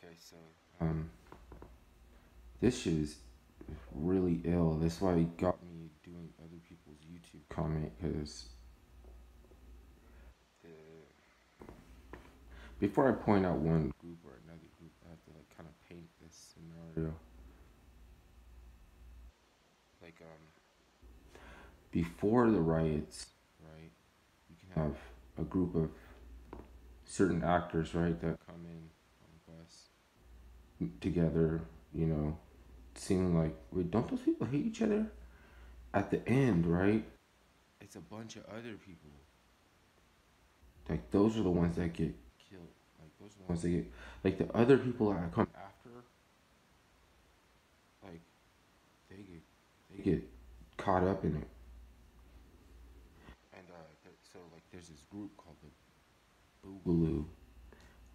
Okay, so um, this shit is really ill. That's why it got me doing other people's YouTube comment because before I point out one group or another group, I have to like kind of paint this scenario. Like before the riots, right? You can have a group of certain actors, right, that come in on the bus together, you know, seeming like, wait, don't those people hate each other? At the end, right? It's a bunch of other people. Like those are the ones that get killed. Like those are the ones that get like the other people that come after. Like they get caught up in it. And so like there's this group called the Boogaloo,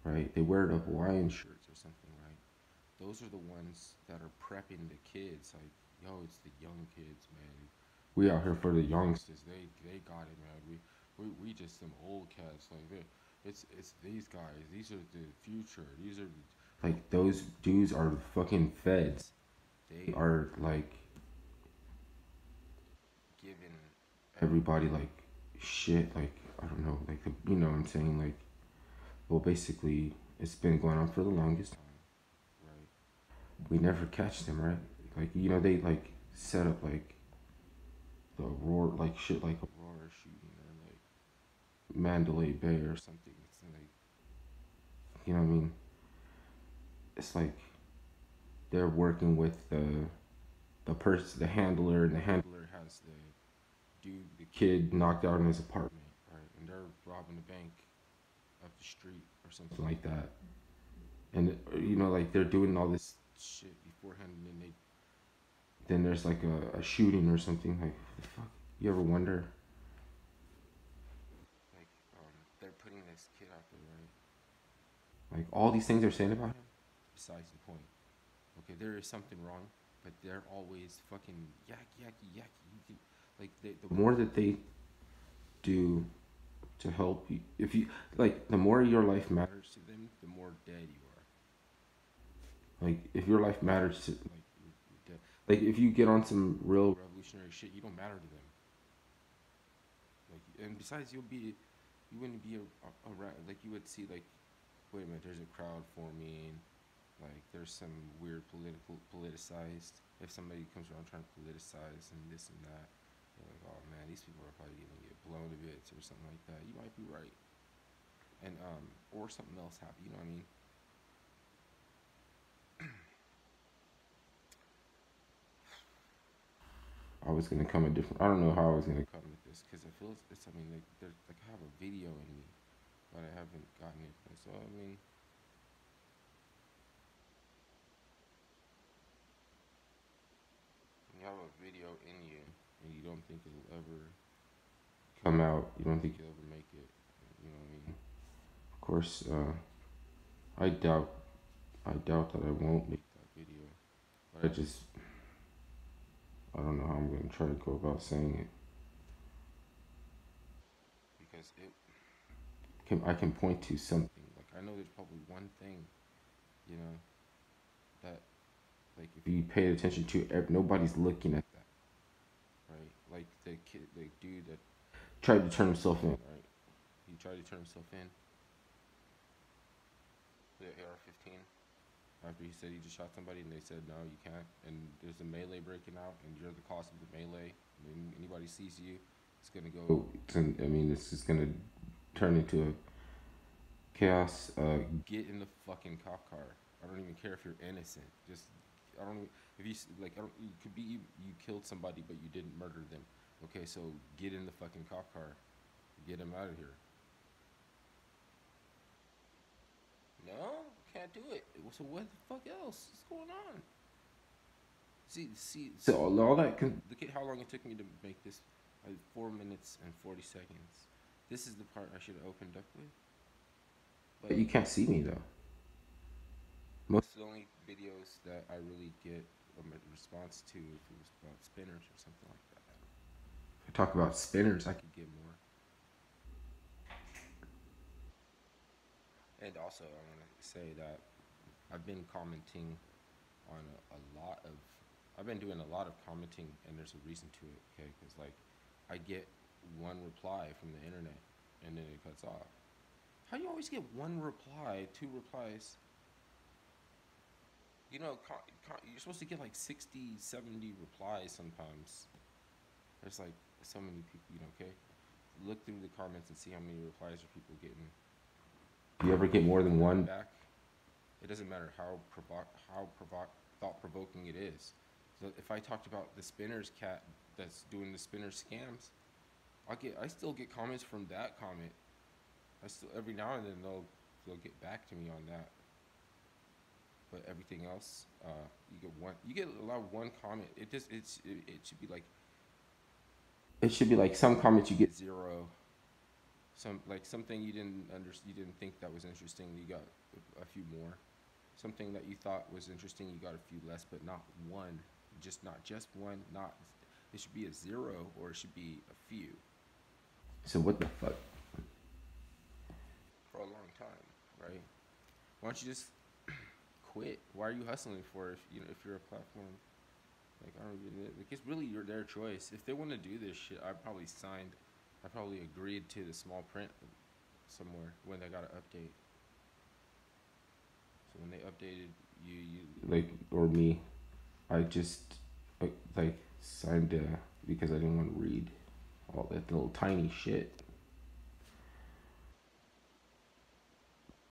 right? They wear the Hawaiian shirts or something, right? Those are the ones that are prepping the kids. Like, yo, it's the young kids, man. We out here for the youngsters. They got it, man. We just some old cats. Like it's these guys. These are the future. These are like those dudes are fucking feds. They are like giving everybody like shit. Like I don't know. Like you know what I'm saying. Like well, basically it's been going on for the longest time, right? We never catch them, right? Like you know they like set up like the Aurora, like shit like Aurora shooting or like Mandalay Bay or something. It's like you know what I mean. It's like they're working with the person, the handler, and the handler has the kid knocked out in his apartment, right? And they're robbing the bank up the street or something like that. And you know, like they're doing all this shit beforehand, and then there's like a shooting or something. Like, what the fuck? You ever wonder? Like, they're putting this kid out there, right? Like all these things they're saying about him, besides the point. Okay, there is something wrong, but they're always fucking yucky, yucky. Like the more that they do to help you, if you like, the more your life matters to them, the more dead you are. Like if your life matters to like you're dead. Like if you get on some real revolutionary shit, you don't matter to them. Like and besides, you wouldn't be around. Like you would see like, wait a minute, there's a crowd forming. Like there's some weird politicized. If somebody comes around trying to politicize and this and that, you're like, oh man, these people are probably gonna get blown to bits or something like that. You might be right, and or something else happen. You know what I mean? I was gonna come a different. I don't know how I was gonna come with this because I feel it's. I mean, like, there's like I have a video in me, but I haven't gotten it. So I mean, when you have a video in you and you don't think it'll ever come out, you don't think you'll ever make it. You know what I mean? Of course, I doubt. I doubt that I won't make that video. But I don't know how I'm gonna try to go about saying it because I can point to something. Like I know there's probably one thing, you know, that like if you pay attention to, nobody's looking at that, right? Like the kid, the dude that tried to turn himself in, right? He tried to turn himself in with an AR-15 after he said he just shot somebody, and they said no, you can't. And there's a melee breaking out, and you're the cause of the melee. When anybody sees you, it's gonna go. I mean, it's just gonna turn into a chaos. Get in the fucking cop car. I don't even care if you're innocent. Just I don't even, if you like. I don't. You could be you killed somebody, but you didn't murder them. Okay, so get in the fucking cop car. Get him out of here. No, can't do it. So what the fuck else is going on? See. So all that can look at how long it took me to make this. 4 minutes and 40 seconds. This is the part I should have opened up with. But you can't see me though. Most of the only videos that I really get a response to if it was about spinners or something like that. If I talk about spinners, I could get more. And also, I want to say that I've been commenting on a lot of. I've been doing a lot of commenting, and there's a reason to it, okay? Because like, I get one reply from the internet, and then it cuts off. How do you always get one reply, two replies? You know, you're supposed to get like 60, 70 replies sometimes. There's like so many people, okay? Look through the comments and see how many replies are people getting. Do you ever get more than one back? It doesn't matter how thought provoking it is. So if I talked about the spinners cat that's doing the spinner scams, I still get comments from that comment. I still every now and then they'll get back to me on that. But everything else, you get a lot of one comment. It should be like some comments you get zero. Some like something you didn't think that was interesting, you got a few more. Something that you thought was interesting, you got a few less, but not one. Just not just one. Not it should be a zero or it should be a few. So what the fuck? For a long time, right? Why don't you just quit? Why are you hustling for if you're a platform? Like I don't even like it's really their choice. If they want to do this shit, I probably agreed to the small print somewhere when they got an update. So when they updated you like or me, I just like signed because I didn't want to read all that little tiny shit.